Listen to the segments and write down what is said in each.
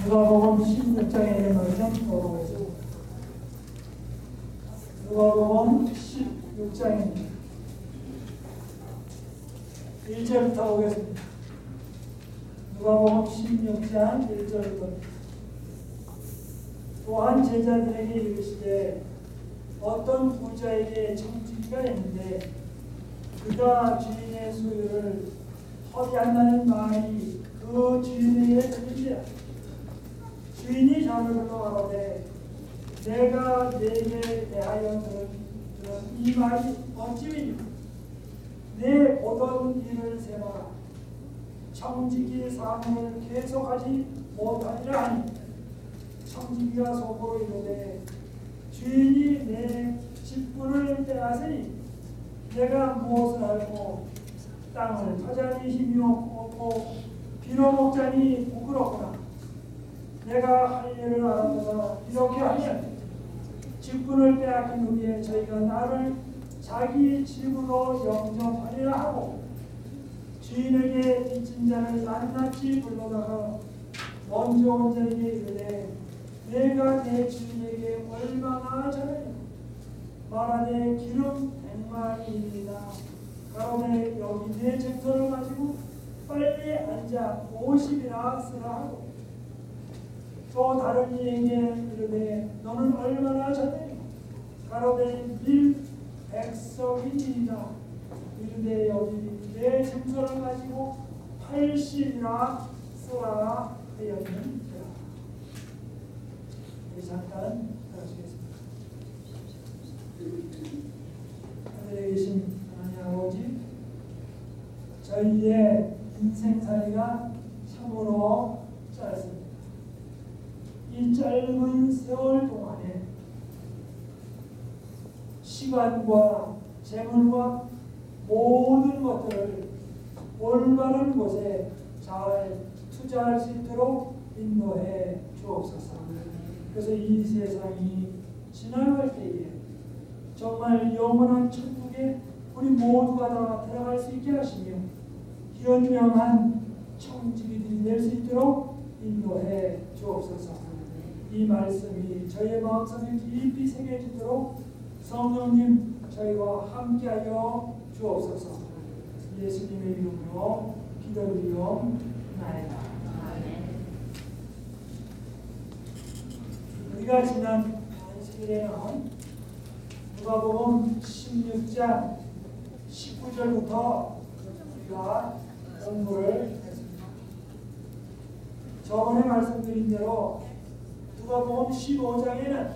누가복음 16장에 있는 말씀 보겠습니다. 누가복음 16장입니다. 1절부터 보겠습니다. 누가복음 16장 1절부터. 또한 제자들에게 이르시되 어떤 부자에게 청지기가 있는데 그가 주인의 소유를 허비한다는 말이 그 주인에게 들린지라. 주인이 저를 불러가로되 내가 네게 대하여 들은 이 말이 어찌미냐. 내 보던 일을 세마라. 청지기 사명을 계속하지 못하리라 하니 청지기가 속으로 이르되 주인이 내 직분을 빼앗으니 내가 무엇을 알고 땅을 파자니 힘이 없고 비로 먹자니 부끄럽구나. 내가 할 일을 알았다가 이렇게 하면 직분을 빼앗긴 후에 저희가 나를 자기 집으로 영접하리라 하고 주인에게 빚진 자를 낱낱이 불러다가 먼저 온 자에게 이르되 내가 내 주인에게 얼마나 잘하냐. 말하되 기름 100마리이다. 가로되 여기 내 증서를 가지고 빨리 앉아 50이나 쓰라 하고 또 다른 이에게 이르되 너는 얼마나 잘하냐. 가로되 밀 100석이니이다. 이르되 여기 내 증서를 가지고 80이나 쓰라 하였느니라. 잠깐 들어주겠습니다. 하늘에 계신 하나님 아버지, 저희의 인생살이가 참으로 짧습니다. 이 짧은 세월 동안에 시간과 재물과 모든 것들을 올바른 곳에 잘 투자할 수 있도록 인도해 주옵소서. 그래서 이 세상이 지나갈 때에 정말 영원한 천국에 우리 모두가 다 들어갈 수 있게 하시며 현명한 청지기들이 될 수 있도록 인도해 주옵소서. 이 말씀이 저희의 마음속에 깊이 새겨지도록 성령님 저희와 함께하여 주옵소서. 예수님의 이름으로 기도드리옵나이다. 우리가 지난 안식일에는 누가복음 16장 19절부터 우리가 공부를 했습니다. 저번에 말씀드린 대로 누가복음 15장에는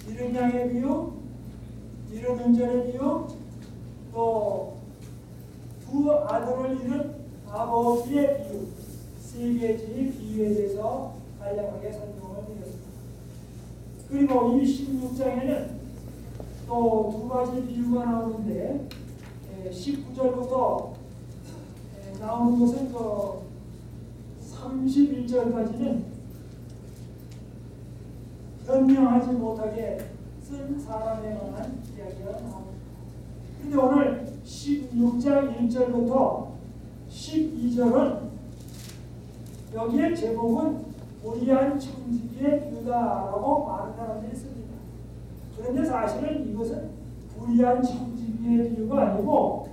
이른 양의 비유, 이른 은전의 비유, 또 두 아들을 잃은 아버지의 비유, 세 가지 비유에 대해서 간략하게 설명을 드렸습니다. 그리고 이 16장에는 또 두 가지 비유가 나오는데 19절부터 나오는 것은 31절까지는 현명하지 못하게 쓴 사람에 관한 이야기가 나옵니다. 그런데 오늘 16장 1절부터 12절은 여기에 제목은 불의한 청지기의 비유다라고 많은 사람들이 씁니다. 그런데 사실은 이것은 불의한 청지기의 비유가 아니고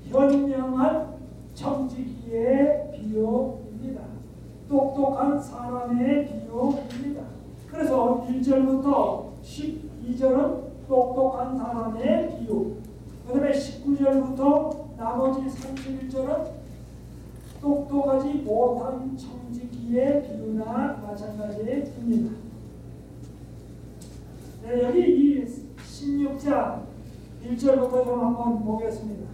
현명한 청지기의 비유입니다. 똑똑한 사람의 비유입니다. 그래서 1절부터 12절은 똑똑한 사람의 비유, 그 다음에 19절부터 나머지 31절은 똑똑하지 못한 청지기의 비유나 마찬가지입니다. 네, 여기 이 16장 1절부터 좀 한번 보겠습니다.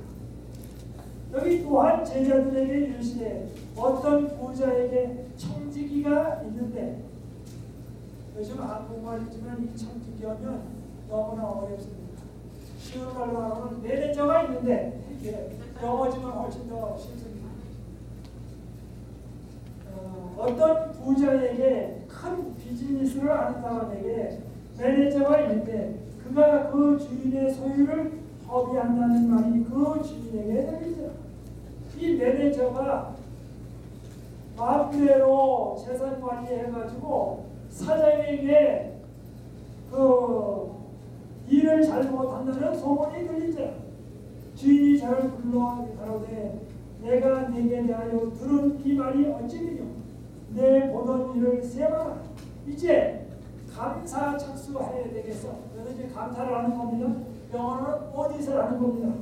여기 또한 제자들에게 이르시되 어떤 부자에게 청지기가 있는데, 요즘 한국말이지만 이 청지기 하면 너무나 어렵습니다. 쉬운 말로 하면 매니저가 있는데 영어지만 훨씬 더 쉽습니다. 어떤 부자에게 큰 비즈니스를 하는 사람에게 매니저가 있는데 그가 그 주인의 소유를 허비한다는 말이 그 주인에게 들리죠. 이 매니저가 마음대로 재산 관리해가지고 사장에게 그 일을 잘못한다는 소문이 들리죠. 주인이 저를 불러 가로되 내가 네게 대하여 들은 이 말이 어찌되뇨? 내 보던 일을 세마라. 이제 감사 착수해야 되겠어. 그래서 이제 감사를 하는 겁니다. 영어는 어디서 하는 겁니다.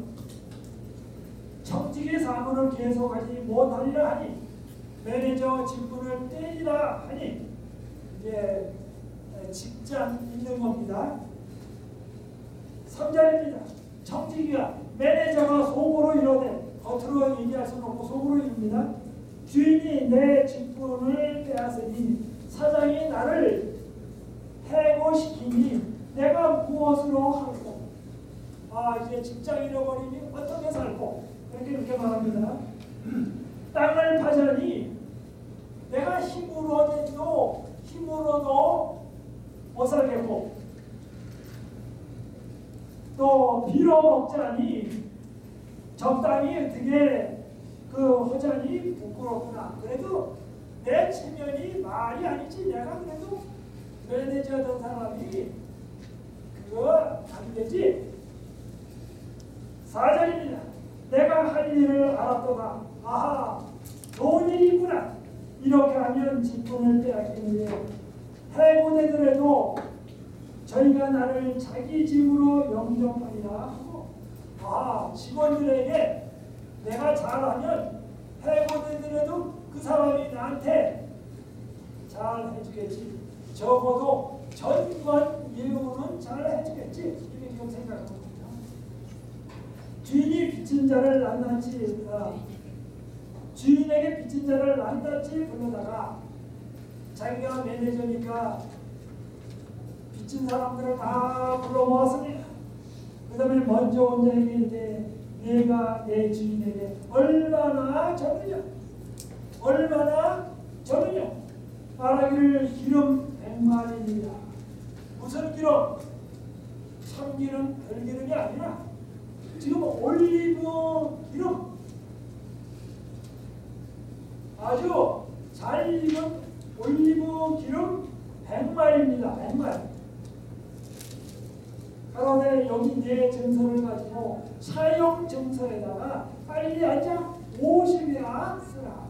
청직의 사문을 계속하지 못하리라 하니 매니저 직분을 떼리라 하니 이제 직장 있는 겁니다. 3절입니다. 청지기가 매니저가 속으로 이러되 겉으로 얘기할 수는 없고 속으로 이릅니다. 주인이 내 직분을 빼앗으니 사장이 나를 해고시키니 내가 무엇으로 할꼬? 이제 직장 잃어버리니 어떻게 살꼬? 이렇게 말합니다. 땅을 파자니 내가 힘으로도 못 살겠고 또 빌어먹자니 적당히 어떻게 허자니 부끄럽구나. 그래도 내 체면이 말이 아니지. 내가 그래도 매니저던 사람이 그거 안 되지. 4절입니다. 내가 할 일을 알았도다. 아하, 좋은 일이 있구나. 이렇게 하면 직분을 빼앗기는 게 해고되더라도 저희가 나를 자기 집으로 영접하리라 하고 직원들에게 내가 잘하면 해고되더라도 그 사람이 나한테 잘 해주겠지. 적어도 전관 예우는 잘 해주겠지. 이렇게 지금 생각합니다. 주인이 빚진 자를 낱낱이 주인에게 빚진 자를 낱낱이 불러다가 자기가 매니저니까 빚진 사람들을 다 불러 모았습니다. 그 다음에 먼저 온 자에게 이제 내가 내 주인에게 얼마나 저느냐 말하기를 기름 100마리니라. 무슨 기름? 참기름, 들기름이 아니라 지금 올리브 기름, 아주 잘 익은 올리브 기름 100마리입니다. 100마리. 그런데 여기 내 증서를 가지고 사용 증서에다가 빨리 앉아 50이나 쓰라.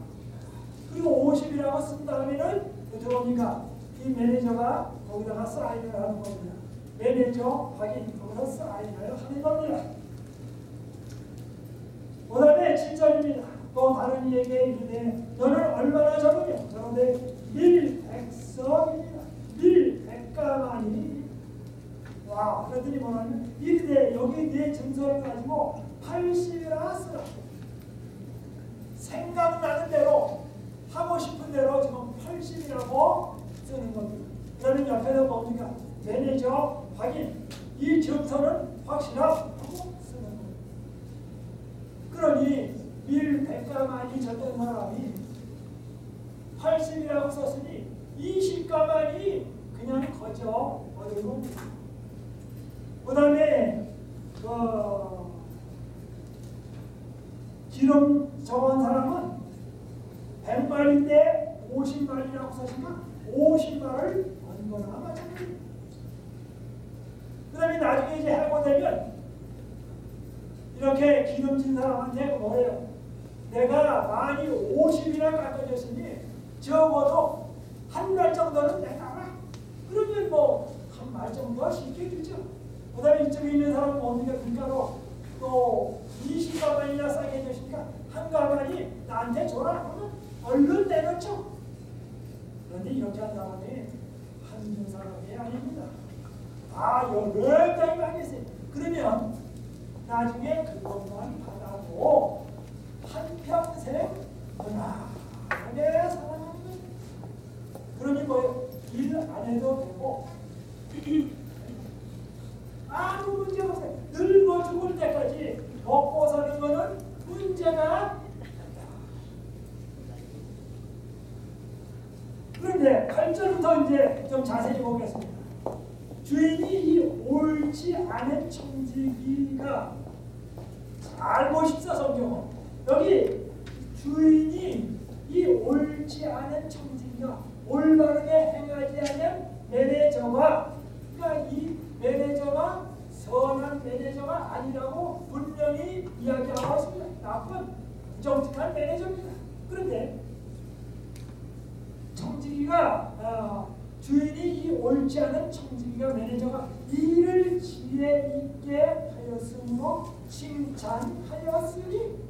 그리고 50이라고 쓴 다음에는 들어오니까 이 매니저가 거기다가 사인을 하는 겁니다. 매니저 확인, 거기서 사인을 하는 겁니다. 그 다음에 7절입니다. 또 다른 이에게 이르되 너는 얼마나 적으냐? 그런데 밀백석입니다. 밀백가마니. 와, 그랬더니 뭐냐면 이르되 여기 내 증서를 가지고 80이나 쓰라. 생각나는 대로 하고 싶은 대로 지금 80이라고 쓰는 겁니다. 그러면 옆에서 뭡니까? 매니저 확인. 이 증서는 확실하고 쓰는 겁니다. 그러니 밀 100가만이 졌던 사람이 80이라고 썼으니 20가만이 그냥 거저 얻은 겁니다. 그 다음에 기름 정한 사람은 100마리인데 50마리라고 썼으니까 50마리를 얻은 거나 마찬가지입니다. 그 다음에 나중에 이제 해고되면 이렇게 기름진 사람한테 뭐래요? 내가 많이 50이나 깎아줬으니 적어도 한 달 정도는 내놔라. 그러면 뭐 한 말 정도가 쉽게 되죠. 그 다음에 이쪽에 있는 사람은 뭡니까? 그러니까 또 20가만이나 싸게 해주시니까 한 가만이 나한테 줘라. 그러면 얼른 내놓죠. 그런데 이렇게 한 사람이 한두 사람이 아닙니다. 여러 장이 많이 있어요. 그러면 나중에 그것만 받아도 한평생 은하하게 살아가는 거예요. 그러니 뭐예요? 일 안 해도 되고 아무 문제 없어요. 늙어 죽을 때까지 먹고 사는 거는 문제가 없다. 그런데 8절부터 이제 좀 자세히 보겠습니다. 주인이 이 옳지 않은 청지기가 잘 보십시오. 성경은 여기 주인이 이 옳지 옳지 않은 청지기가 매니저가 일을 지혜 있게 하였으므로 칭찬하였으니.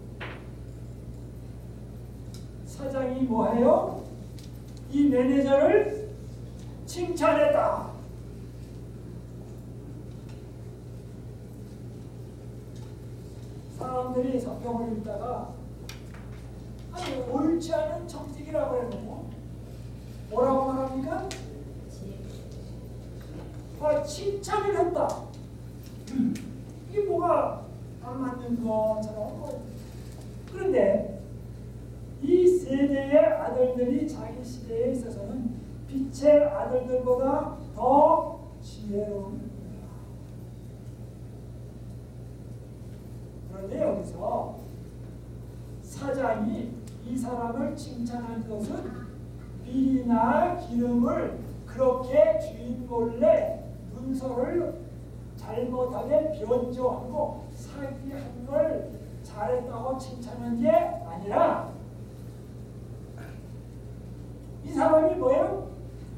사장이 뭐해요? 이 매니저를 칭찬했다. 사람들이 성경을 읽다가 아니 옳지 않은 청지기라고 해놓고 뭐라고 말합니까? 칭찬을 했다. 이게 뭐가 안 맞는 것처럼. 그런데 이 세대의 아들들이 자기 시대에 있어서는 빛의 아들들보다 더 지혜로운 거야. 그런데 여기서 사장이 이 사람을 칭찬한 것은 비리나 기름을 그렇게 주인 몰래 문서를 잘못하게 변조하고 사기한 걸 잘했다고 칭찬한 게 아니라 이 사람이 뭐예요?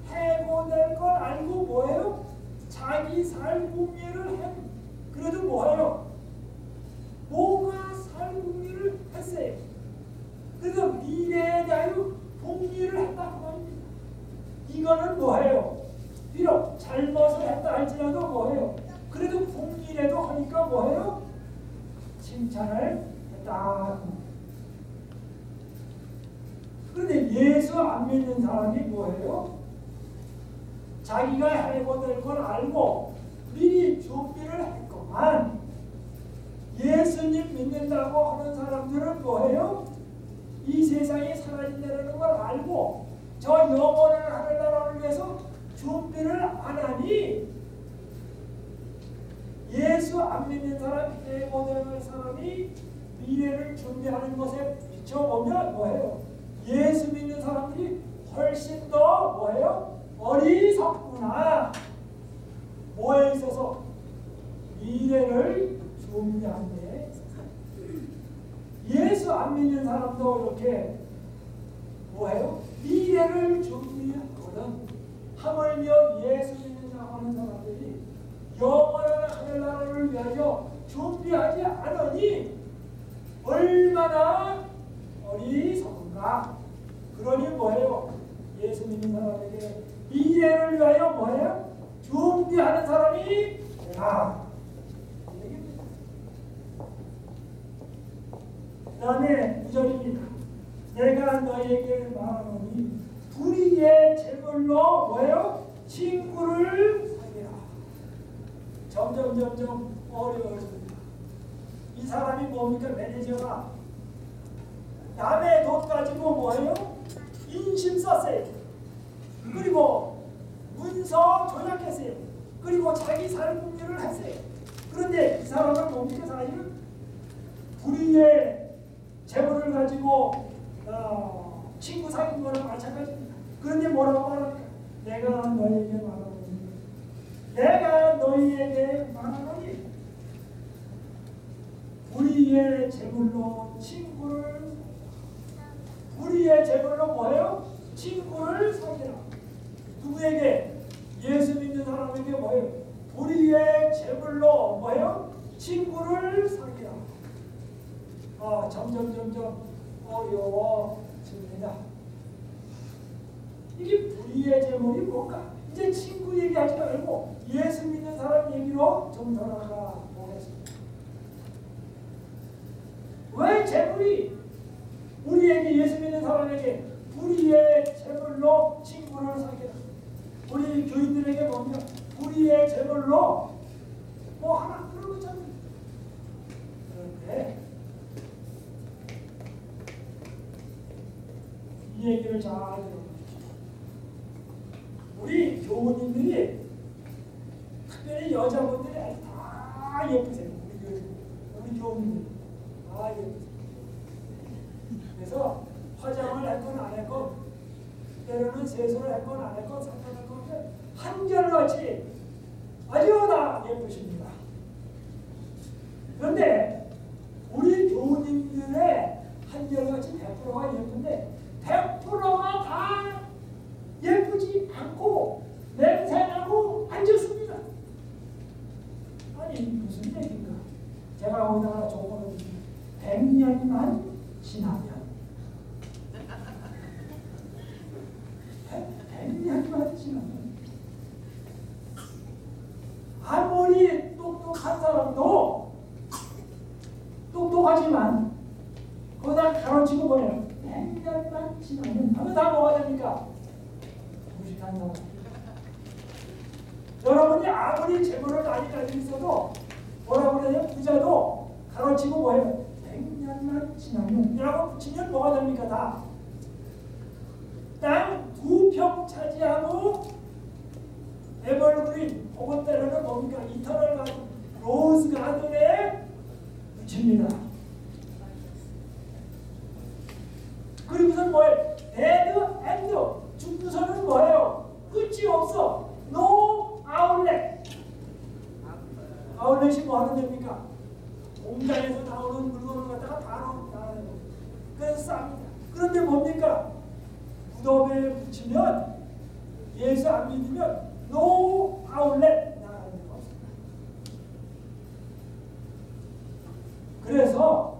해고될 걸 알고 뭐예요? 자기 살 궁리를 한. 그래도 뭐예요? 뭐가 살 궁리를 했어요. 그래서 미래에 대하여 궁리를 했다 그 말입니다. 이거는 뭐예요? 비록 잘못을 했다 할지라도 뭐예요? 그래도 궁리라도 하니까 뭐예요? 칭찬을 했다. 그런데 예수 안 믿는 사람이 뭐예요? 자기가 해고될 걸 알고 미리 준비를 했건만 예수님 믿는다고 하는 사람들은 뭐예요? 이 세상이 사라진다는 걸 알고 저 영원한 하늘나라를 위해서 준비를 안 하니 예수 안 믿는 사람, 해고될 사람이 미래를 준비하는 것에 비춰보면 뭐예요? 예수 믿는 사람들이 훨씬 더 뭐예요? 어리석구나. 뭐에 있어서? 미래를 준비하는데 예수 안 믿는 사람도 이렇게 뭐예요? 미래를 준비하거든. 하물며 예수 믿는다고 하는 사람들이 영원한 하늘나라를 위하여 준비하지 않으니 얼마나 어리석은가. 그러니 뭐예요? 예수 믿는 사람에게 미래를 위하여 뭐예요? 준비하는 사람이 되라. 그 다음에 9절입니다. 내가 너에게 말하노니 불의의 재물로 뭐예요? 친구를 사귀라. 점점 어려워집니다. 이 사람이 뭡니까? 매니저가 남의 돈 가지고 뭐예요? 인심 썼어요. 그리고 문서 조작했어요. 그리고 자기 살 궁리를 했어요. 그런데 이 사람은 뭡니까? 사실은 불의의 재물을 가지고 친구 사귄 거랑 마찬가지입니다. 그런데 뭐라고 말합니까? 내가 너에게 말하노니 내가 너희에게 말하노니 불의의 재물로 친구를 불의의 재물로 뭐예요? 친구를 사귀라. 누구에게? 예수 믿는 사람에게 뭐예요? 불의의 재물로 뭐예요? 친구를 사귀라. 점점 어려워집니다. 이게 불의의 재물이 뭘까? 이제 친구 얘기하지 말고 예수 믿는 사람 얘기로 좀 돌아가 보겠습니다. 왜 재물이 우리에게 예수 믿는 사람에게 불의의 재물로 친구를 사귀라. 우리 교인들에게 보면 불의의 재물로 뭐 하나 그런 거잖아요. 그런데 이 얘기를 잘 들어보십시오. 우리 교우님들이 특별히 여자분들이 다 예쁘세요. 우리 교우님들이 다 예쁘세요. 그래서 화장을 했건 안 했건 때로는 세수를 했건 안 했건 상관없건 한결같이 아주 다 예쁘십니다. 그런데 우리 교우님들의 한결같이 100%가 예쁜데 100%가 다 예쁘지 않고 냄새나고 하나님한테 지나면 아무리 똑똑한 사람도 똑똑하지만 거기다 가로치고 보내요. 100년만 지나면 하면 다 뭐가 됩니까? 무식한 사람. 여러분이 아무리 재물을 많이 가지고 있어도 뭐라고 그래요? 부자도 가로치고 뭐예요? 100년만 지나면 이라고 붙이면 뭐가 됩니까? 다 땅 2평 차지하고 에버그린 혹은 때로는 뭡니까? 이터널 가든, 로즈 가든에 붙입니다. 그리고선 뭐예요? 데드 엔드. 중부선은 뭐예요? 끝이 없어. 노 아울렛. 아울렛이 뭐 하는 데입니까? 공장에서 나오는 물건을 갖다가 바로 나가는 거예요. 그래서 쌉니다. 그런데 뭡니까? 무덤에 붙이면 예수 안 믿으면 노 아울렛 나가는 데가 없습니다. 그래서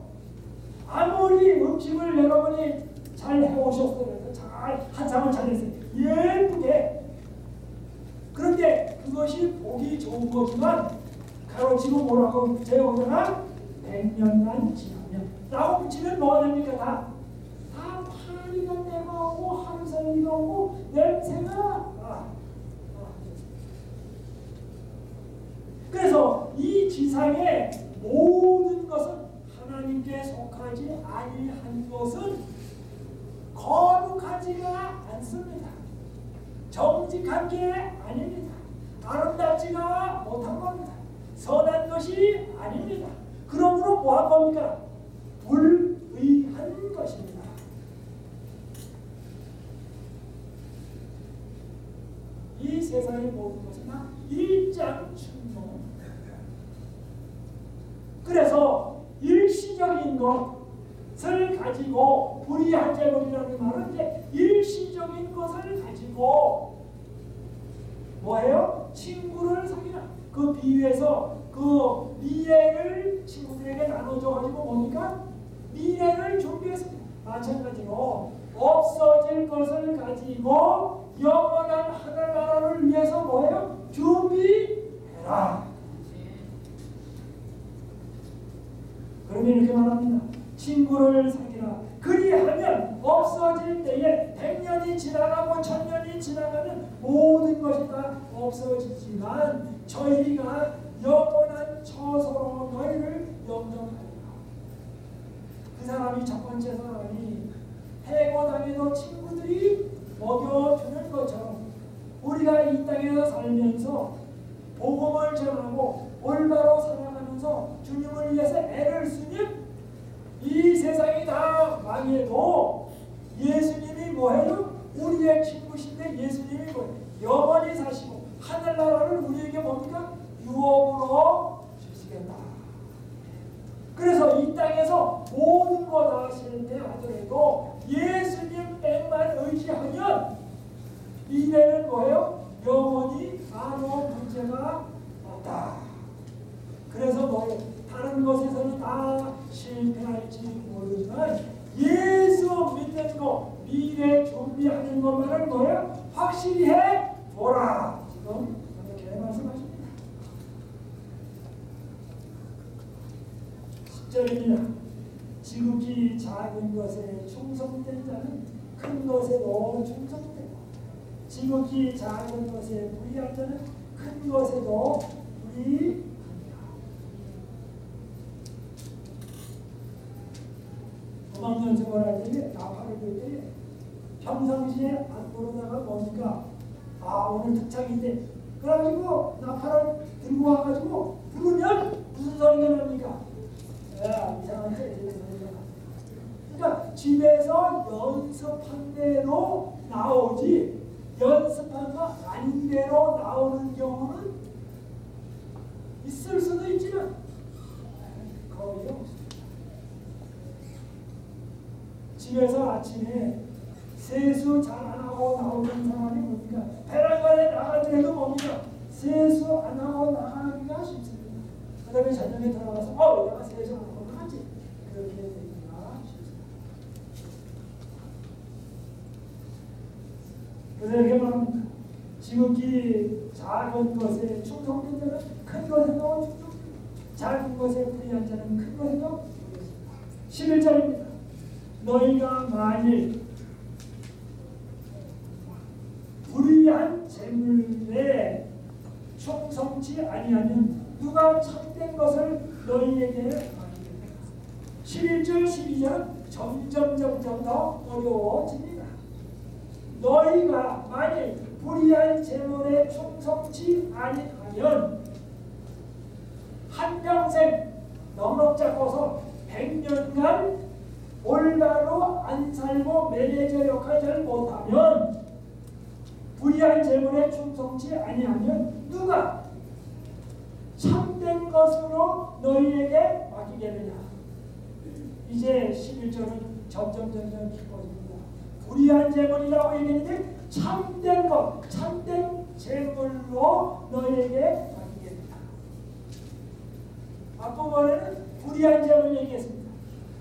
아무리 음식을 여러분이 잘 해오셨어요. 잘 한상을 차렸어요. 예쁘게. 그런데 그것이 보기 좋은 거지만 가로치고 뭐라고 제어오잖아? 100년만 지나면 라고 붙이면 뭐가 됩니까? 다 파리가 내가 오고 하루살이가 오고 냄새가 그래서 이 지상의 모든 것은 하나님께 속하지 아니한 것은 거룩하지가 않습니다. 정직한 게 아닙니다. 아름답지가 못한 겁니다. 선한 것이 아닙니다. 그러므로 뭐한 겁니까? 불의한 것입니다. 이 세상의 모든 것은 다 일장춘몽. 그래서 일시적인 것을 가지고 불의한 재물이라는 말은 이제 일시적인 것을 가지고 뭐예요? 친구를 사귀라. 그 비유에서 그 미래를 친구들에게 나눠줘가지고 뭡니까? 미래를 준비했습니다. 마찬가지로 없어질 것을 가지고 영원한 하늘나라를 위해서 뭐예요? 준비해라. 그러면 이렇게 말합니다. 친구를 사귀라. 그리하면 없어질 때에 100년이 지나가고 1000년이 지나가면 모든 것이 다 없어지지만 저희가 영원한 처소로 너희를 영접하리라. 그 사람이 첫 번째 사람이 해고당에도 친구들이 먹여주는 것처럼 우리가 이 땅에서 살면서 복음을 전하고 올바로 살아가면서 주님을 위해서 애를 쓰면 이 세상이 다 망해도 예수님이 뭐해요? 우리의 친구신데 예수님이 뭐예요? 영원히 사시고 하늘나라를 우리에게 뭡니까? 유업으로 주시겠다. 그래서 이 땅에서 모든 것 다 실패하더라도 예수님 뺑만 의지하면 미래는 뭐예요? 영원히 아무 문제가 없다. 그래서 뭐예요? 다른 것에서는 다 실패할지 모르지만 예수 믿는 거 미래 준비하는 것만은 뭐예요? 확실히 해보라. 지금 이렇게 말씀하십니다. 10절입니다. 지극히 작은 것에 충성된 자는 큰 것에도 충성되고 지극히 작은 것에 불의한 자는 큰 것에도 불의합니다. 도망연습을 할 때, 나팔을 불 때 평상시에 안 부르다가 뭡니까? 아, 오늘 특창인데 그래가지고 나팔을 들고 와가지고 부르면 무슨 소리가 납니까? 야, 이상한 소리가 나. 그러니까 집에서 연습한 대로 나오지 연습한 거 아닌 대로 나오는 경우는 있을 수도 있지만 거의 없습니다. 집에서 아침에 세수 잘 안 하고 나오는 사람이 뭡니까? 베란다에 나가더라도 뭡니까? 세수 안 하고 나가기가 쉽습니다. 그 다음에 저녁에 들어가서 내가 세수 안 하고 나가지. 그렇게 되기가 쉽습니다. 그래서 이렇게 말합니다. 지극히 작은 것에 충성된 자는 큰 것에 더 충성, 작은 것에 불의한 자는 큰 것에 더 11절입니다. 너희가 만일 불의한 재물에 충성치 아니하면 누가 참된 것을 너희에게 맡기겠느냐. 11절 12절 점점 더 어려워집니다. 너희가 만일 불의한 재물에 충성치 아니하면 한평생 넉넉 잡고서 100년간 올바로 안 살고 매니저 역할 잘 못하면 불의한 재물에 충성치 아니하면 누가 참된 것으로 너희에게 맡기겠느냐. 이제 11절은 점점 깊어집니다. 불의한 재물이라고 얘기했는데 참된 것, 참된 재물로 너희에게 맡기겠느냐. 앞부분에는 불의한 재물 얘기했습니다.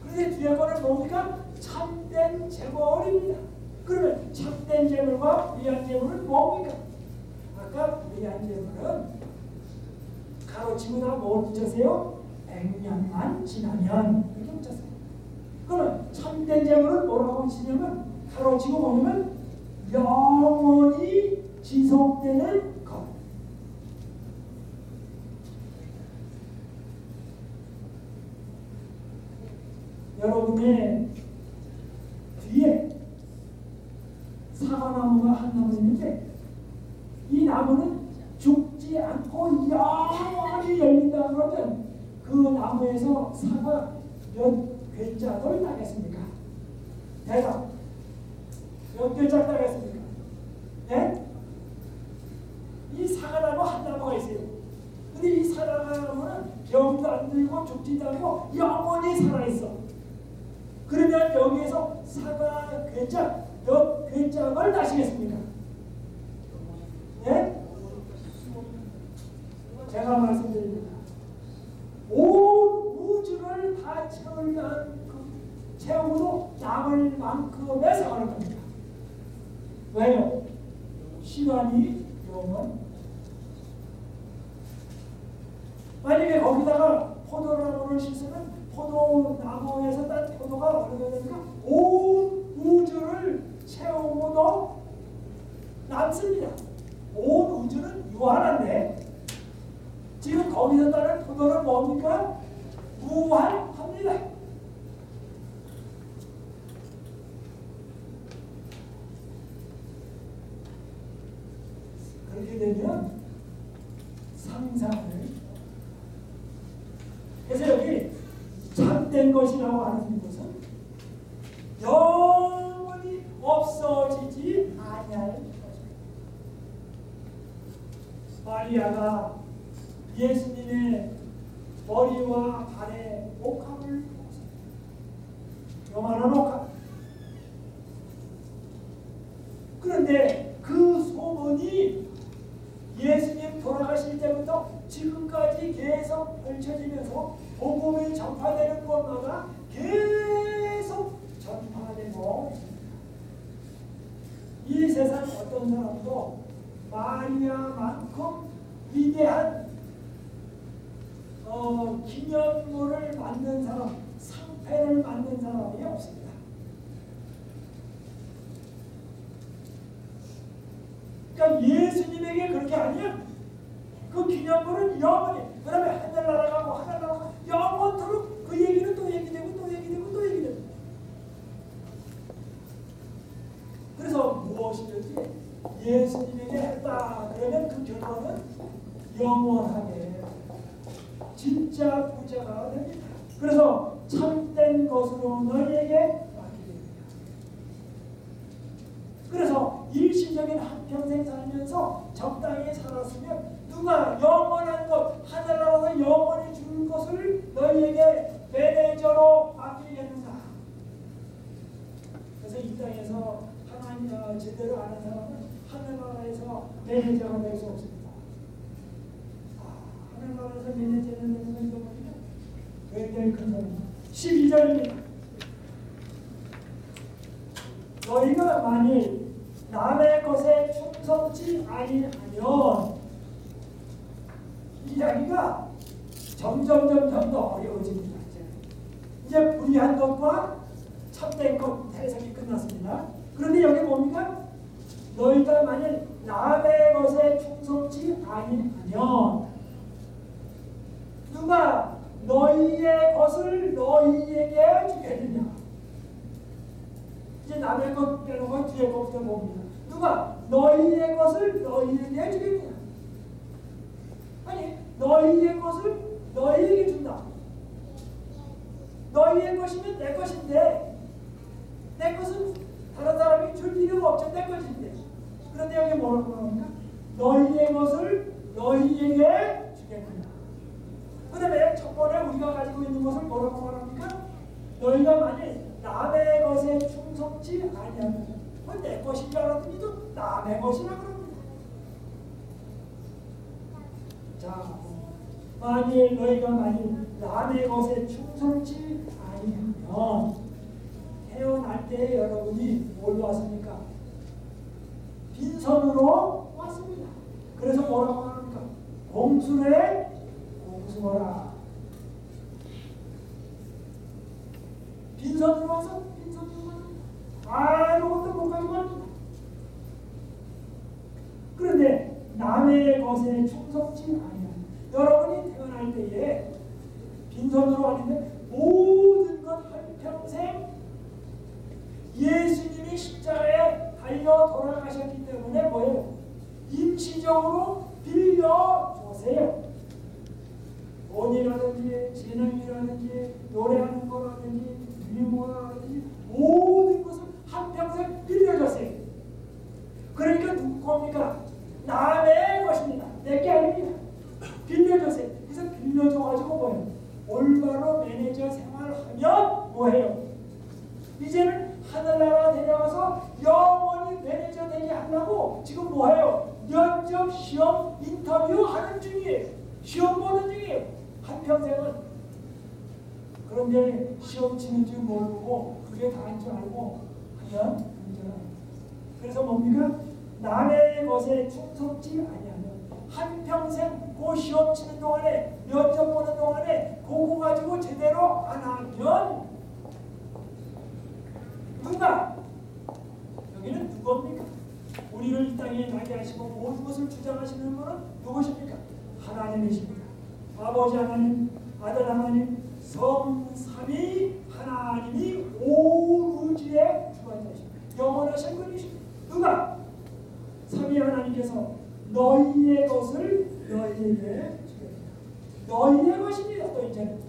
그런데 뒤에 거는 뭡니까? 참된 재물입니다. 그러면 참된 재물과 불의한 재물은 뭡니까? 아까 불의한 재물은 가로치고다 뭘 붙였어요? 100년만 지나면 이렇게 붙였어요. 그러면 참된 재물은 뭐라고 치냐면 가로치고 뭐냐면 영원히 지속되는 것. 여러분의 뒤에 사과나무가 한 나무 있는데 이 나무는 죽지 않고 영원히 열린다 그러면 그 나무에서 사과 몇 괴짝을 따겠습니까? 대답. 몇 괴짝 따겠습니까? 예? 이 사과나무 한 나무가 있어요. 근데 이 사과나무는 병도 안 들고 죽지도 않고 영원히 살아있어. 그러면 여기에서 사과 괴짝 몇 괴짝을 따시겠습니까? 예? 제가 말씀드립니다. 온 우주를 다 채우고도 남을 만큼의 사과를 겁니다. 왜요? 시간이 영원. 만약에 거기다가 포도나무를 씻으면 포도나무에서 딴 포도가 어떻게 됩니까? 온 우주를 채우고도 남습니다. 온 우주는 유한한데 지금 거기서 따는 포도는 뭡니까? 무한합니다. 그렇게 되면 상상을, 그래서 여기 참된 것이라고 하는 것은 영원히 없어지지 아니할 것입니다. 마리아가 예수님의 머리와 발에 옥합을 두었습니다. 요만한 옥합. 그런데 그 소문이 예수님 돌아가실 때부터 지금까지 계속 펼쳐지면서 복음이 전파되는 곳마다 계속 전파되고 있습니다. 이 세상 어떤 사람도 마리아만큼 위대한 기념물을 만든 사람, 상패를 만든 사람이 없습니다. 그러니까 예수님에게 그렇게 아니야. 그 기념물은 영원히, 그 다음에 하늘나라 가고 하늘나라 가고 영원토록 그 얘기는 또 얘기되고 또 얘기되고 또 얘기되고. 그래서 무엇이든지 예수님에게 했다 그러면 그 결과는 영원하게 진짜 부자가 됩니다. 그래서 참된 것으로 너희에게 맡기됩니다. 그래서 일시적인 한평생 살면서 적당히 살았으면 누가 영원한 것, 하늘나라에서 영원히 줄 것을 너희에게 매니저로 맡기겠는가. 그래서 이 땅에서 하나님 제대로 아는 사람은 하늘나라에서 매니저가 될 수 없습니다. 하늘나라에서 매니저는 되는 것은 굉장히 큰 사람입니다. 12절입니다. 너희가 만일 남의 것에 충성치 아니하면 이야기가 점점 더 어려워집니다. 이제 불의한 것과 참된 것 해석이 끝났습니다. 그런데 여기 뭡니까? 너희가 만일 남의 것에 충성치 아니하면 누가 너희의 것을 너희에게 주겠느냐? 이제 남의 것 빼놓고 뒤에 것부터 봅니다. 누가 너희의 것을 너희에게 주겠느냐? 아니, 너희의 것을 너희에게 준다. 너희의 것이면 내 것인데, 내 것은 다른 사람이 줄 필요가 없죠. 내 것인데. 그런데 여기 뭐라고 합니까? 너희의 것을 너희에게 주겠느냐. 그 다음에 첫 번에 우리가 가지고 있는 것을 뭐라고 말합니까? 너희가 만일 남의 것에 충성치 아니하면, 그건 내 것인 줄 알았더니도 남의 것이라 그럽니다. 자, 너희가 만일 남의 것에 충성치 아니하면, 태어날 때 여러분이 뭘로 왔습니까? 빈손으로 왔습니다. 그래서 뭐라고 합니까? 공수래 공수하라. 빈손으로 와서 빈손으로 와서 아무것도 못 가지고 합니다. 그런데 남의 것에 충성치 아니하면, 여러분이 태어날 때에 빈손으로 왔는데 모든 것 한평생 예수님이 십자가에 달려 돌아가셨기 때문에 뭐예요? 임시적으로 빌려주세요. 돈이라든지 재능이라든지 노래하는 거라든지 유머라든지 모든 것을 한평생 빌려줬어요. 그러니까 누구 겁니까? 남의 것입니다. 내게 아닙니다. 빌려줬어요. 그래서 빌려줘가지고 뭐예요? 올바로 매니저 생활하면 뭐해요? 이제는 하늘나라 데려가서 영원히 매니저 되게 하려고 지금 뭐해요? 면접, 시험, 인터뷰 하는 중이에요. 시험 보는 중이에요. 한평생은. 그런데 시험 치는 줄 모르고 그게 다인 줄 알고 하면 문제가 아닙니다. 그래서 뭡니까? 남의 것에 충성치 아니하면 한평생 그 시험 치는 동안에 면접 보는 동안에 그거 가지고 제대로 안 하면 누가? 여기는 누굽니까? 우리를 이 땅에 나게 하시고 모든 것을 주장하시는 분은 누구십니까? 하나님이십니다. 아버지 하나님, 아들 하나님, 성삼위 하나님이 오루지의 주관자이십니다. 영원하신 분이십니다. 누가? 삼위 하나님께서 너희의 것을 너희에게 주겠다. 너희의 것입니다. 또 이제는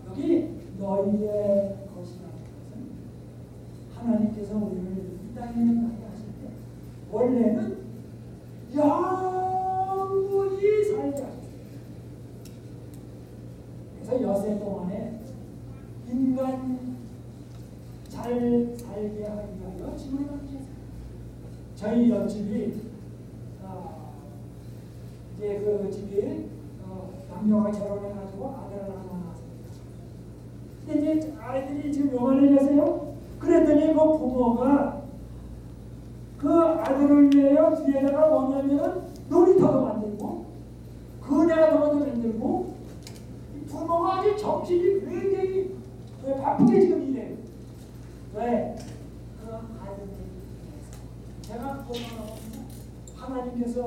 여기 너희의 것이라는 것은 하나님께서 우리를 이 땅에 나게 하실 때 원래는 영원히 살게 하셨어요. 그래서 여세 동안에 인간 잘 살게 하기 위하여 집을 만드셨어요. 저희 옆집이 이제 그 집이 남녀가 결혼해가지고 아들을 하나 낳았습니다. 근데 이제 아이들이 지금 요만해졌어요. 그랬더니 그 부모가 그 아들을 위하여 뒤에다가 뭐냐면은 놀이터도 만들고 그네가 더 만들고 부모가 아주 정신이 굉장히 바쁘게 지금 일해요. 왜? 그 아이들을 위해서. 제가 하나님께서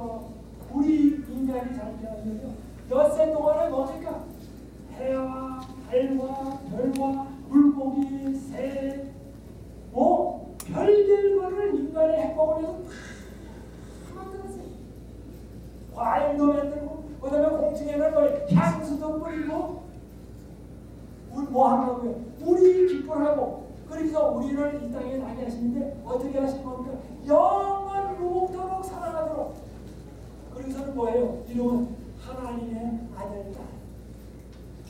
우리 인간이 살게 하셔서 엿새 동안에 뭡니까? 해와 달과 별과 물고기, 새, 뭐 별별 거를 인간의 행복을 위해서 다 만들었어요. 과일도 만들고 그다음에 공중에는 뭐 향수도 뿌리고 뭐 하라고요? 우리 기뻐하고 그래서 우리를 이 땅에 나게 하시는데 어떻게 하신 겁니까? 영원 무궁토록 살아가도록. 그래서는 뭐예요? 이름은 하나님의 아들, 딸.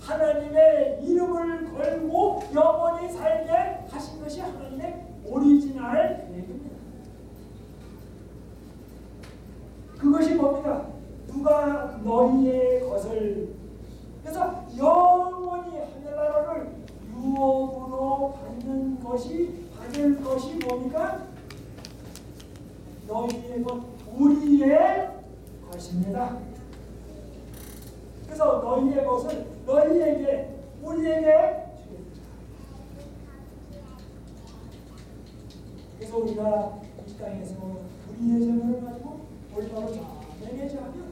하나님의 이름을 걸고 영원히 살게 하신 것이 하나님의 오리지널 계획입니다. 그것이 뭡니까? 누가 너희의 것을, 그래서 영원히 하늘나라를 유업으로 받을 것이 뭡니까? 너희의 것 우리의 것입니다. 그래서 너희의 것을 너희에게 우리에게 주겠다. 그래서 우리가 이 땅에서 우리의 재물을 가지고 올바로 매매하면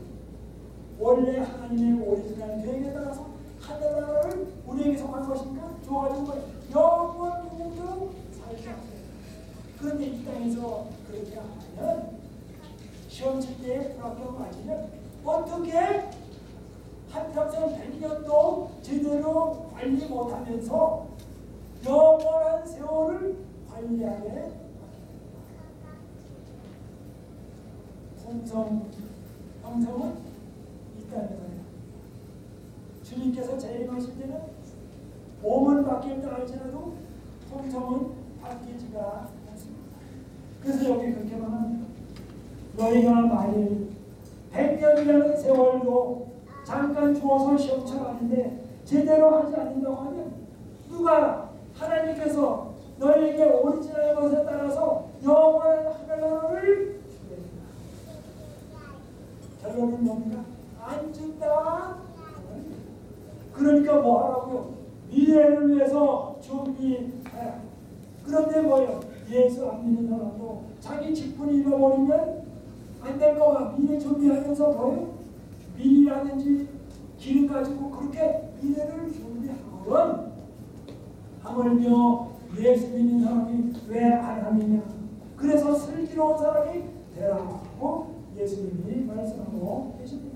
원래 하나님의 오리지널 계획에 따라서 하늘나라를 우리에게 속한 것인가 주어가지고 영원토록 살지 않습니다. 그런데 이 땅에서 그렇게 하면 시험 칠 때에 불합격 맞으면 어떻게 한평생 100년도 제대로 관리 못하면서 영원한 세월을 관리하게 형성은 이 땅에서요. 주님께서 재림하실 때는 몸은 바뀔 다 할지라도 형성은 바뀌지가 않습니다. 그래서 여기 그렇게 말합니다. 너희가 만일 100년이라는 세월도 잠깐 주어서 시험 쳐봤는데 제대로 하지 않는다고 하면 누가 하나님께서 너희에게 오리지널 것에 따라서 영원한 하늘나라를 주겠다. 결론은 뭡니까? 안 준다. 그러니까 뭐 하라고요? 미래를 위해서 준비해라. 그런데 뭐예요? 예수 안 믿는 사람도 자기 직분을 잃어버리면 안 될 거가 미래 준비하면서 뭐예요? 밀이라든지 기름 가지고 그렇게 미래를 준비하거든. 하물며 예수 믿는 사람이 왜 안 하느냐? 그래서 슬기로운 사람이 되라고 예수님이 말씀하고 계십니다.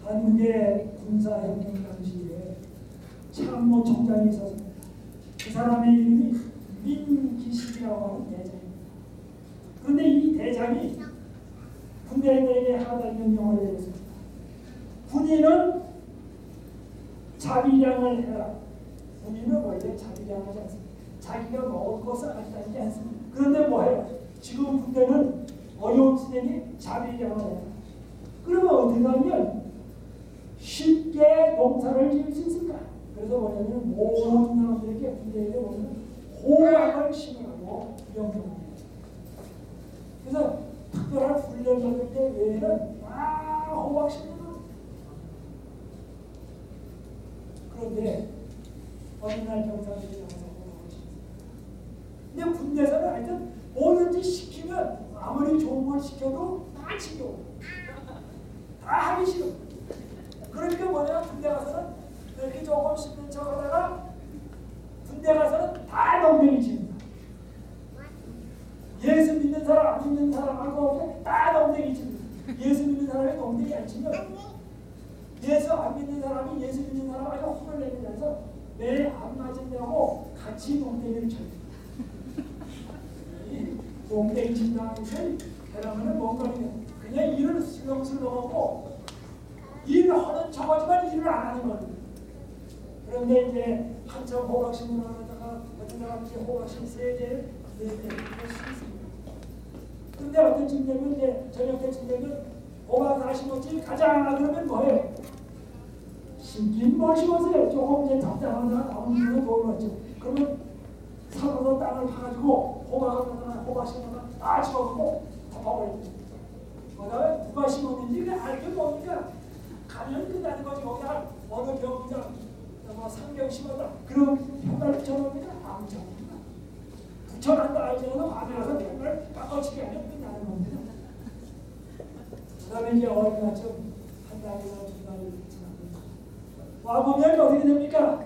한국의 군사혁명 당시에 참모총장이 있었습니다. 그 사람의 이름이 민기식이라고 하는 대장입니다. 그런데 이 대장이 군대에게 하달 명령을 내렸습니다. 군인은 자비량을 해라. 군인은 원래 자비량하지 않습니다. 자기가 먹을 것을 안 따지지 않습니다. 그런데 뭐해요? 지금 군대는 어려운 시대니 자비량을 해라. 그러면 어떻게 하면 쉽게 농사를 지을 수 있을까? 그래서 뭐냐면 모든 사람들에게 군대에게 오면 호박을 심으라고 명령합니다. 그래서 특별한 훈련 받을 때 외에는 호박 심는 그런데 어느 날 병사들이 나와서 호박을 심습니다. 근데 군대에서는 하여튼 뭐든지 시키면 아무리 좋은 걸 시켜도 다 지겨워. 다 하기 싫어. 그러니까 뭐냐, 군대 가서는 이렇게 조금 씹는 척 하다가 군대 가서는 다 농땡이 칩니다. 예수 믿는 사람 안 믿는 사람하고 다 농땡이 칩니다. 예수 믿는 사람이 농땡이 안 치면 예수 안 믿는 사람이 예수 믿는 사람하고 혼을 내면서 매 안 맞으냐고 같이 농땡이를 쳐요. 농땡이 친다는 것은 그러면은 뭔가 그냥 일을 슬렁슬렁하고 일을 하는 척하지만 일을 안 하는 겁니다. 그런데 이제 한참 호박심을 하다가 어떤 사람이 호박심 3개, 4개 심습니다. 근데 어떤 쯤 되면 이제 저녁 때쯤 되면 호박 다 심었지 가자 그러면 뭐예요? 심긴 뭘 심었어요? 조금 이제 답답하다가 나온 물로 돌아왔죠. 그러면 사고로 땅을 파가지고 호박 심어서 다 집어먹고 덮어버려요. 그 다음에 누가 심었는지 알게 모르니까 가면 끝나는 거지. 거기다 어느 병장 상경 심었다. 그럼 평가를 붙여놓으니까 아무 적입니다. 붙여놨다 알지라도 밤에 가서 평가를 깎아치게 하면 끝나는 겁니다. 그 다음에 이제 어린아침 한 달이나 2달이 지납니다. 와보면 어떻게 됩니까?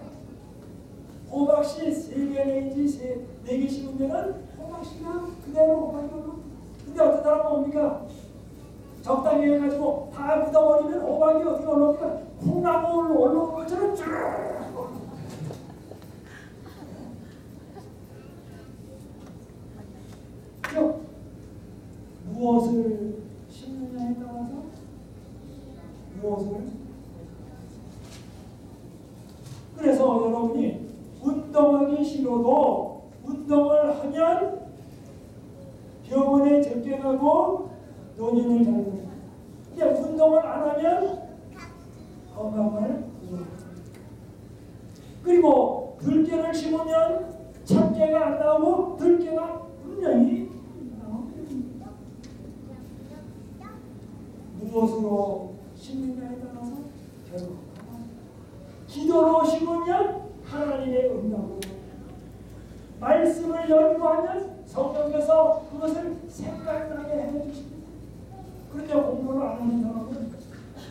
호박씨 3개 내지 4개 심으면 호박씨가 그대로 호박이 올라옵니다. 근데 어떤 사람은 뭡니까? 적당히 해가지고 다 묻어버리면 호박이 어떻게 올라옵니까? 콩나물 올라오는 것처럼 쭉 그죠? 무엇을 심느냐에 따라서 무엇을 그래서 여러분이 운동하기 싫어도 운동을 하면 병원에 접견하고 논의를 잘 합니다. 근데 운동을 안 하면 건강을 잃어버립니다. 그리고 들깨를 심으면 참깨가 안 나오고 들깨가 분명히 나옵니다. 무엇으로 심느냐에 따라서 결과가 기도로 심으면 하나님의 응답으로, 말씀을 연구하면 성령께서 그것을 생각나게 해주십니다. 그런데 공부를 안 하는 사람은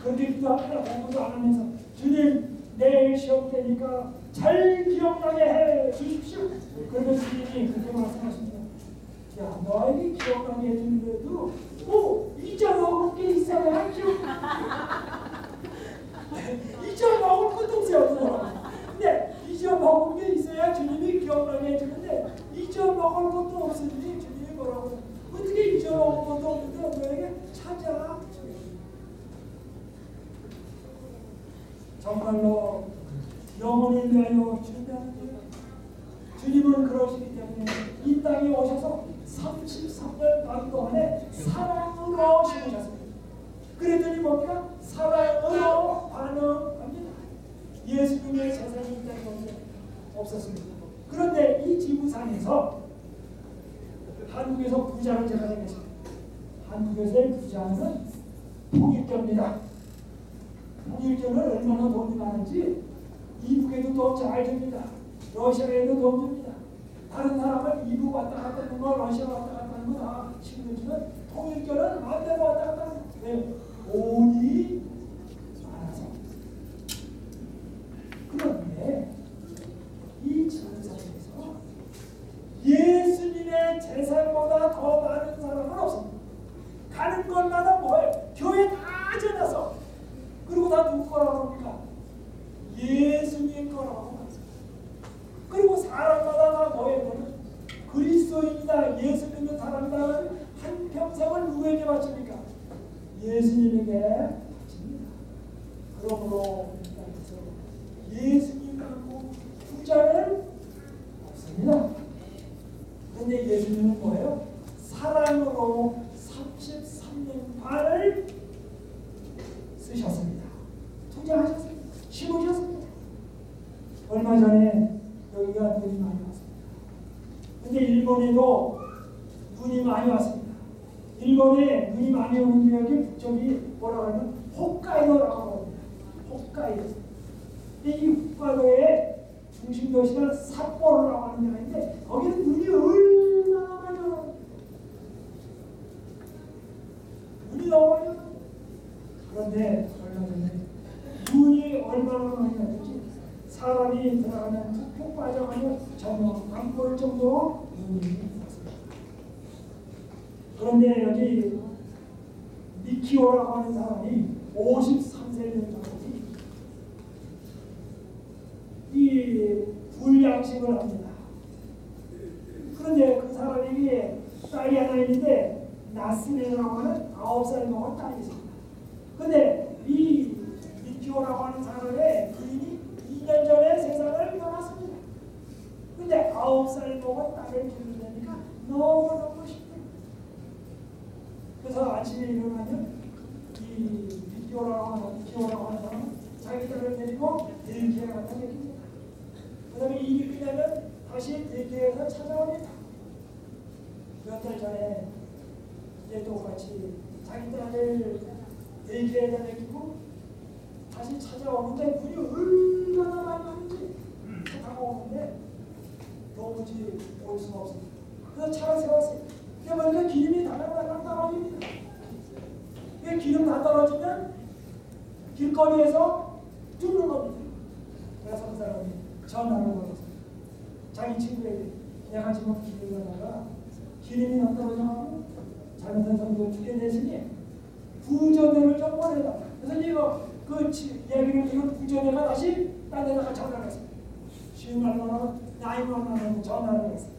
그렇게 기도합니다. 공부도 안 하면서 주님 내일 시험 때니까 잘 기억나게 해 주십시오. 그러면 주님이 그렇게 말씀하십니다. 야, 너에게 기억나게 해주는데도 잊어먹을 게 있어야 기억 잊어먹을 것도 없어요. 근데 잊어먹을 게 있어야 주님이 기억나게 해주는데 잊어먹을 것도 없으니 주님이 뭐라고 어떻게 잊어먹을 것도 없는데 너에게 찾아라. 정말로 영혼을 위하여 준비하는 거예요. 주님은 그러시기 때문에 이 땅에 오셔서 33년 반 동안에 사랑으로 심으셨습니다. 그랬더니 뭡니까? 사랑으로 반응합니다. 예수님의 재산이 이 땅에 없었습니다. 그런데 이 지구상에서 한국에서 부자를 제가 되겠습니다. 한국에서의 부자는 통일교입니다. 통일교는 얼마나 돈이 많은지 이북에도 돈 잘 줍니다. 러시아에도 돈 줍니다. 다른 사람은 이북 왔다 갔다 하는 거, 러시아 왔다 갔다 하는 거 다 신경주는 통일교는 마음대로 왔다 갔다 하는 거. 왜? 돈이 많아서. 그런데 이 지구상에서 예수님의 재산보다 더 많은 사람은 없습니다. 가는 곳마다 뭐예요? 교회 다 전해서. 그리고 다 누구 거라고 합니까? 예수님 거라고 합니다. 그리고 사람마다 다 뭐예요? 그리스도인이다, 예수 믿는 사람이다. 한평생을 누구에게 바칩니까? 예수님에게 바칩니다. 그러므로 예수님 말고 부자는 없습니다. 그런데 예수님은 뭐예요? 사랑으로 33년 반을 쓰셨습니다. 투자하셨습니다. 심으셨습니다. 얼마 전에 여기가 눈이 많이 왔습니다. 근데 일본에도 눈이 많이 왔습니다. 일본에 눈이 많이 오는 지역이 북쪽이 뭐라고 하면 홋카이도라고 합니다. 홋카이도. 이 홋카이도의 중심 도시가 삿포로라고 하는 데가 있는데 거기는 눈이 얼마나 많이 와요. 눈이 너무 많이 와요. 그런데 얼마 전에 눈이 얼마나 많이 왔는지 사람이 들어가면 푹푹 빠져가지고 정말 안 보일 정도로 눈이 왔습니다. 그런데 여기 미키오라고 하는 사람이 53세였던 거지. 이 불양식을 합니다. 그런데 그 사람에게 딸이 하나 있는데 나스네라고 하는 9살 먹은 딸이 있습니다. 근데 이 미키오라고 하는 사람의 부인이 2년 전에 세상을 떠났습니다. 근데 9살 먹은 딸을 기르려니까 너무너무 쉽대요. 그래서 아침에 일어나면 이 미키오라고 하는 사람은 자기 딸을 데리고 델기에 갔다 내립니다. 그 다음에 일이 끝나면 다시 델기에서 찾아옵니다. 몇 달 전에 이제 똑같이 자기 딸을 델기에다 내리고 다시 찾아오는데 물이 얼마나 많이 가는지 타고 오는데 도무지 올 수가 없습니다. 그래서 차를 세웠어요. 그러니까 기름이 달랑 떨어집니다. 기름 다 떨어지면 길거리에서 죽는 겁니다. 그래서 그 사람이 전화를 걸었어요. 자기 친구에게 내가 지금 길을 가다가 기름이 다 떨어져가지고 잘못한 성도 죽게 됐으니 부조대를 좀 보내라. 그래서 이거 그 이야기를 들은 부조대가 다시 딴 데다가 전화를 했어요. 쉬운 말로는 나이만만은 전화를 했어요.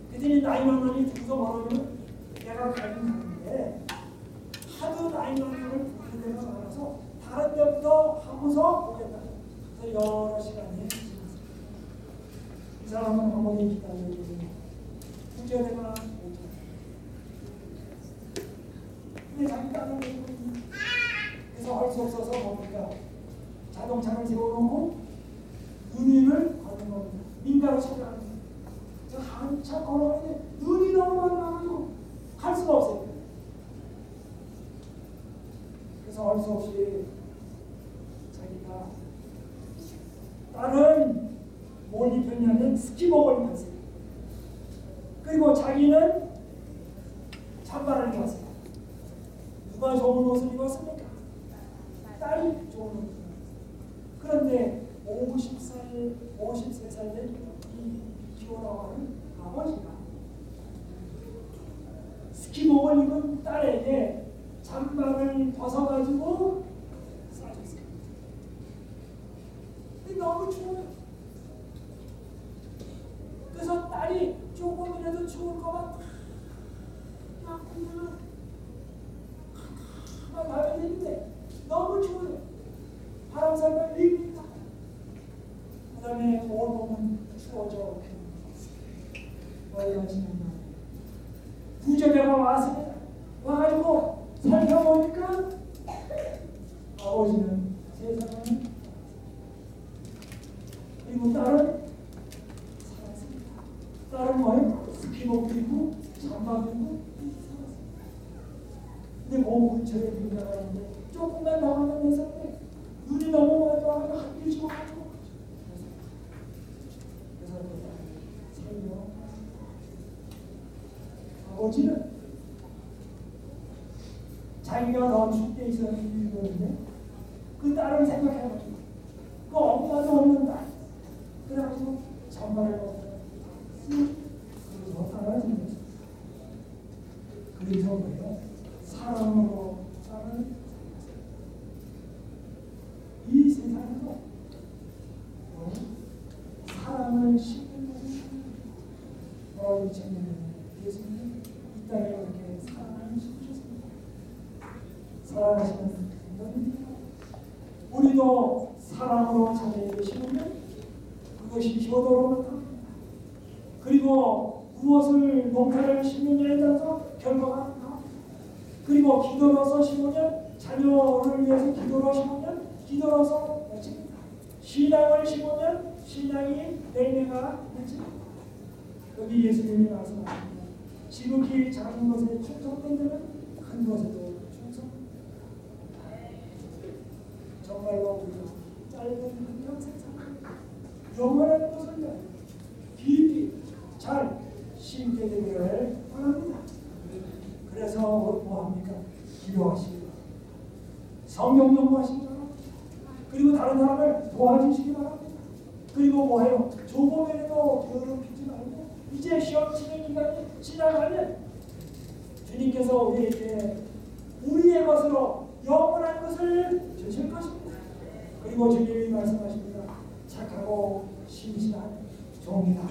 그랬더니 나이만만이 두고서 뭐라면 내가 가긴 가는데 하도 나이만만을 부르는 데가 많아서 다른 데부터 하고서 오겠다. 그래서 여러 시간이 지났어요. 이 사람은 어머니 기다리고 부조대가 오죠. 근데 자기 딸은 그래서 할 수 없어서 뭡니까? 자동차를 세워놓고 눈위를 받는 겁니다. 민가로 찾아가는 차차 걸어가는데 눈이 너무 많아가지고 갈 수가 없어요. 그래서 할 수 없이 자기가 다른 뭘 입혔냐면 스키복을 입었어요. 그리고 자기는 잠바를 입었어요. 누가 좋은 옷을 입었습니까? 딸이 좋은 옷을 입었어요. 그런데 53살 된 이 키오라고 하는 아버지가 스키복을 입은 딸에게 잠바를 벗어가지고 싸줬어요. 근데 너무 추워요. 그래서 딸이 조금이라도 추울까봐 그냥 가면 되는데 너무 추워요. 바람살만 립니다. 그 다음에 온몸은 추워져. 부자녀가 왔습니다. 와가지고 살펴보니까 아버지는 세상에 그리고 딸은 살았습니다. 딸은 뭐예요? 스키복도 입고 잠바도 입고 살았습니다. 근데 몸 근처에 부자가 있는데 조금만 더 가면 되는데 눈이 너무 많이 와가지고 한 일씩 와가지고 그래서 살려 아버지는 자기가 넣은 때 있었는데 그 딸을 생각해가지고 그 엄마도 없는 딸 그래가지고 잠바를 벗어서 그래서 딸을 생겼어요. 그래서 뭐예요? 사랑으로 딸을 이 세상에서 사랑을 심는 청년은 예수님 이 땅에 이렇게 사랑을 심으셨습니다. 사랑하시는 분들입니다. 우리도 사랑으로 자녀에게 심으면 그것이 효도로 나타납니다. 그리고 무엇을 농사를 심느냐에 따라서 결과가 나옵니다. 그리고 기도로서 심으면 자녀를 위해서 기도로 심으면 기도로서 맺힙니다. 신앙을 심으면 신앙이 열매가 맺힙니다. 여기 예수님이 말씀하십니다. 지극히 작은 것에 충성된 자는 큰 것에도 충성. 정말로 우리가 짧은 한 평생 살아 영원한 것을 깊이 잘 심게 되기를 바랍니다. 그래서 뭐합니까? 기도하시기 바랍니다. 성경 연구하시기 바랍니다. 그리고 다른 사람을 도와주시기 바랍니다. 그리고 뭐해요? 조금이라도 괴롭히지 말고 이제 시험 치는 기간이 지나가면 주님께서 우리에게 우리의 것으로 영원한 것을 주실 것입니다. 그리고 주님이 말씀하십니다. 착하고 신실한 종이다.